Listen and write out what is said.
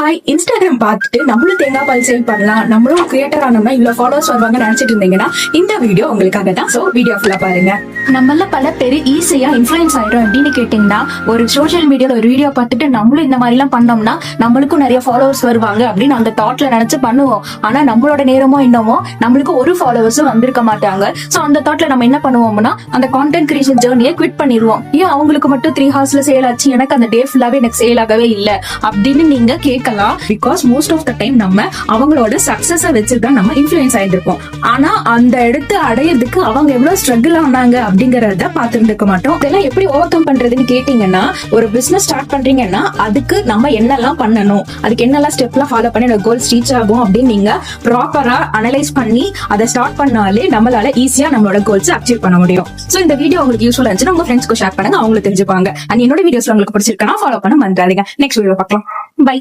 Hi, Instagram பார்த்துட்டு நம்மளும் தேங்காய் பால் சேல் பண்ணலாம், நம்மளும் கிரியேட்டர் ஆனோம்னா இவ்வளவு ஃபாலோவர்ஸ் வருவாங்க நினைச்சிட்டு இருந்தீங்கன்னா இந்த வீடியோ உங்களுக்காக தான். சோ வீடியோ ஃபுல்லா பாருங்க. நம்மள பல பேர் ஈஸியா இன்ஃபுளுன்ஸ் ஆயிடும் அப்படின்னு கேட்டீங்கன்னா, ஒரு சோஷியல் மீடியால ஒரு வீடியோ பார்த்துட்டு நம்மளும் இந்த மாதிரி எல்லாம் பண்ணோம்னா நம்மளுக்கும் நிறைய ஃபாலோவர்ஸ் வருவாங்க அப்படின்னு அந்த தாட்ல நினைச்சு பண்ணுவோம். ஆனா நம்மளோட நேரமோ என்னமோ நம்மளுக்கு ஒரு ஃபாலோவர்ஸும் வந்திருக்க மாட்டாங்க. சோ அந்த தாட்ல நம்ம என்ன பண்ணுவோம்னா அந்த கான்டென்ட் கிரியேஷன் ஜேர்னியை குவிட் பண்ணிடுவோம். ஏன் அவங்களுக்கு மட்டும் 3 ஹவர்ஸ்ல சேல் ஆச்சு, எனக்கு அந்த டே ஃபுல்லாவே எனக்கு சேல் ஆகவே இல்ல அப்படின்னு நீங்க கேட்கலாம். Because most of the time நம்ம அவங்களோட சக்சஸ வச்சுதான் நம்ம இன்ஃபுளுன்ஸ் ஆயிருப்போம். ஆனா அந்த இடத்து அடையிறதுக்கு அவங்க எவ்வளவு ஸ்ட்ரகிள் ஆனாங்க அப்படிங்கறத பாத்துருக்க மாட்டோம். இதெல்லாம் எப்படி ஓவர் கம் பண்றதுன்னு கேட்டீங்கன்னா, ஒரு பிசினஸ் ஸ்டார்ட் பண்றீங்கன்னா அதுக்கு நம்ம என்னெல்லாம் பண்ணணும், அதுக்கு என்னெல்லாம் ஸ்டெப்லாம் ஃபாலோ பண்ணி அந்த கோல்ஸ் ரீச் ஆகும் அப்படின்னு நீங்க ப்ராப்பரா அனலைஸ் பண்ணி அதை ஸ்டார்ட் பண்ணாலே நம்மளால ஈஸியா நம்மளோட கோல்ஸ் அச்சீவ் பண்ண முடியும். சோ இந்த வீடியோ உங்களுக்கு யூஸ்ஃபுல்லா இருந்துச்சுன்னா உங்க ஃப்ரெண்ட்ஸ்க்கு ஷேர் பண்ணுங்க, அவங்களுக்கு தெரிஞ்சுப்பாங்க. அண்ட் என்னோட வீடியோஸ் உங்களுக்கு பிடிச்சிருக்கா ஃபாலோ பண்ண மறந்துடாதீங்க. நெக்ஸ்ட் வீடியோ பார்க்கலாம். பை.